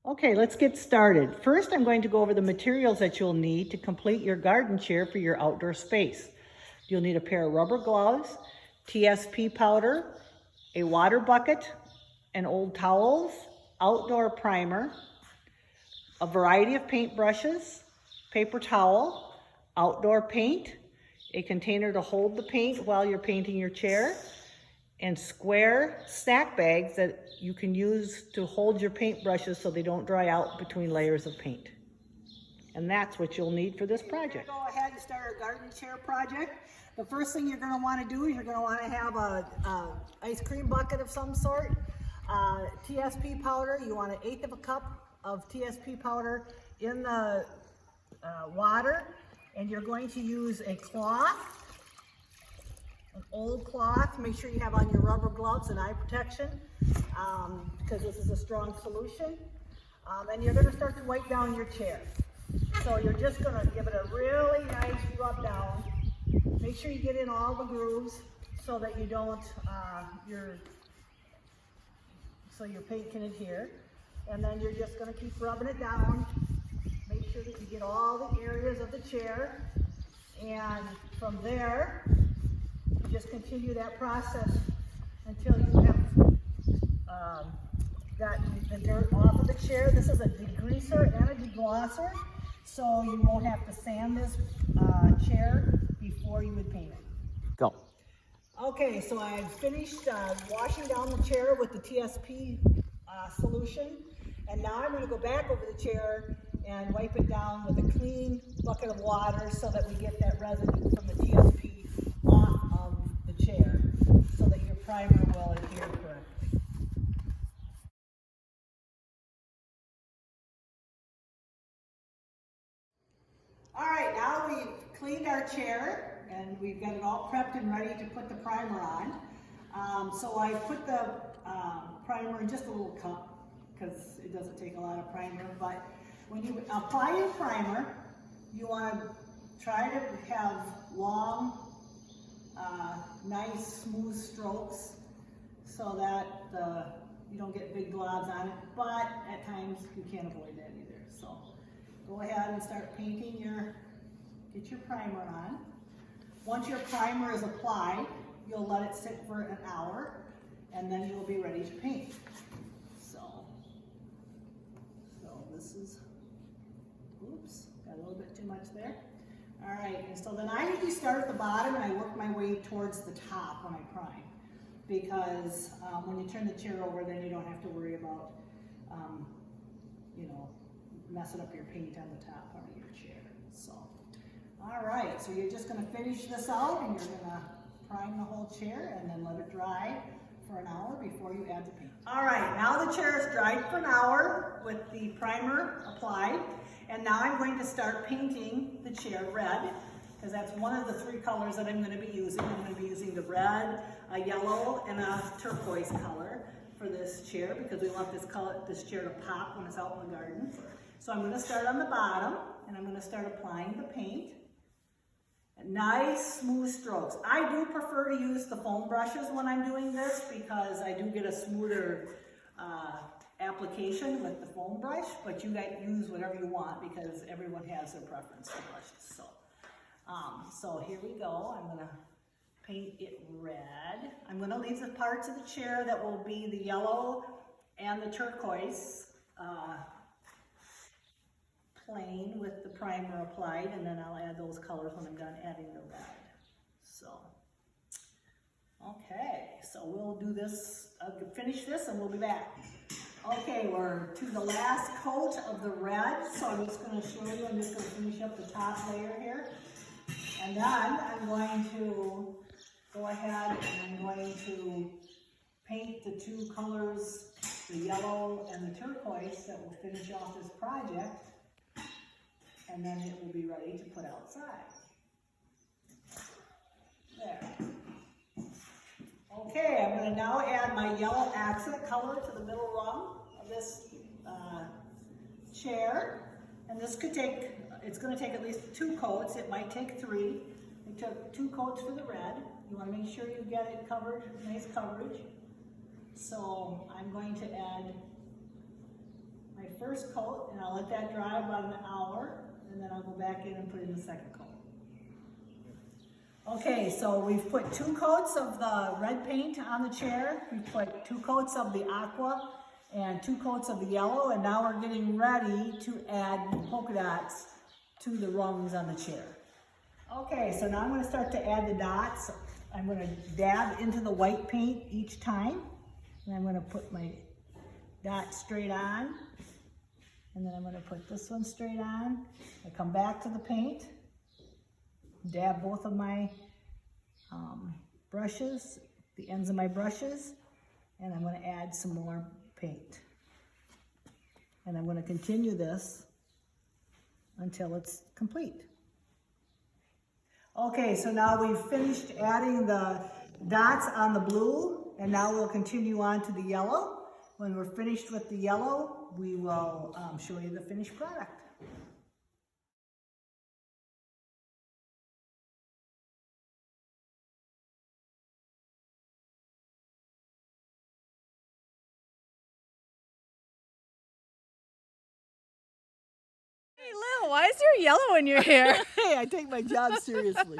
Okay, let's get started. First, I'm going to go over the materials that you'll need to complete your garden chair for your outdoor space. You'll need a pair of rubber gloves, TSP powder, a water bucket, and old towels, outdoor primer, a variety of paint brushes, paper towel, outdoor paint, a container to hold the paint while you're painting your chair, and square snack bags that you can use to hold your paint brushes so they don't dry out between layers of paint. And that's what you'll need for this project. Go ahead and start our garden chair project. The first thing you're going to want to do is you're going to want to have a ice cream bucket of some sort. TSP powder, you want 1/8 of a cup of TSP powder in the water, and you're going to use a cloth, an old cloth. Make sure you have on your rubber gloves and eye protection because this is a strong solution. And you're going to start to wipe down your chair. So you're just going to give it a really nice rub down. Make sure you get in all the grooves so that you don't, so your paint can adhere. And then you're just going to keep rubbing it down. Make sure that you get all the areas of the chair. And from there, you just continue that process until you have got the dirt off of the chair. This is a degreaser and a deglosser, so you won't have to sand this chair before you would paint it. Go. Okay, so I've finished washing down the chair with the TSP solution, and now I'm going to go back over the chair and wipe it down with a clean bucket of water so that we get that residue from the TSP off of the chair so that your primer will adhere correctly. All right, now we've cleaned our chair and we've got it all prepped and ready to put the primer on. So I put the primer in just a little cup because it doesn't take a lot of primer, but when you apply your primer, you want to try to have long, nice, smooth strokes so that you don't get big globs on it, but at times you can't avoid that either. So go ahead and start painting get your primer on. Once your primer is applied, you'll let it sit for an hour, and then you'll be ready to paint. So this is, oops, got a little bit too much there. All right, and so then I usually start at the bottom and I work my way towards the top when I prime, because when you turn the chair over, then you don't have to worry about, messing up your paint on the top part of your chair. So, all right, so you're just going to finish this out and you're going to prime the whole chair and then let it dry for an hour before you add the paint. All right, now the chair is dried for an hour with the primer applied, and now I'm going to start painting the chair red, because that's one of the 3 colors that I'm going to be using. I'm going to be using the red, a yellow, and a turquoise color for this chair, because we want this chair to pop when it's out in the garden. So I'm going to start on the bottom, and I'm going to start applying the paint. Nice, smooth strokes. I do prefer to use the foam brushes when I'm doing this, because I do get a smoother application with the foam brush, but you guys use whatever you want because everyone has their preference for brushes. So here we go. I'm going to paint it red. I'm going to leave the parts of the chair that will be the yellow and the turquoise plain with the primer applied, and then I'll add those colors when I'm done adding the red. So, okay, so we'll do this, finish this and we'll be back. Okay, we're to the last coat of the red, so I'm just going to show you, I'm just going to finish up the top layer here. And then I'm going to go ahead and I'm going to paint the 2 colors, the yellow and the turquoise, that will finish off this project. And then it will be ready to put outside. There. Okay, I'm going to now add my yellow accent color to the middle rung of this chair. And this could take, it's going to take at least 2 coats. It might take 3. I took 2 coats for the red. You want to make sure you get it covered, nice coverage. So I'm going to add my first coat, and I'll let that dry about an hour, and then I'll go back in and put in the second coat. Okay, so we've put 2 coats of the red paint on the chair. We've put 2 coats of the aqua and 2 coats of the yellow, and now we're getting ready to add polka dots to the rungs on the chair. Okay, so now I'm going to start to add the dots. I'm going to dab into the white paint each time, and I'm going to put my dot straight on, and then I'm going to put this one straight on. I come back to the paint, dab both of my brushes, the ends of my brushes, and I'm going to add some more paint. And I'm going to continue this until it's complete. Okay, so now we've finished adding the dots on the blue, and now we'll continue on to the yellow. When we're finished with the yellow, we will show you the finished product. Hey Lil, why is there yellow in your hair? Hey, I take my job seriously.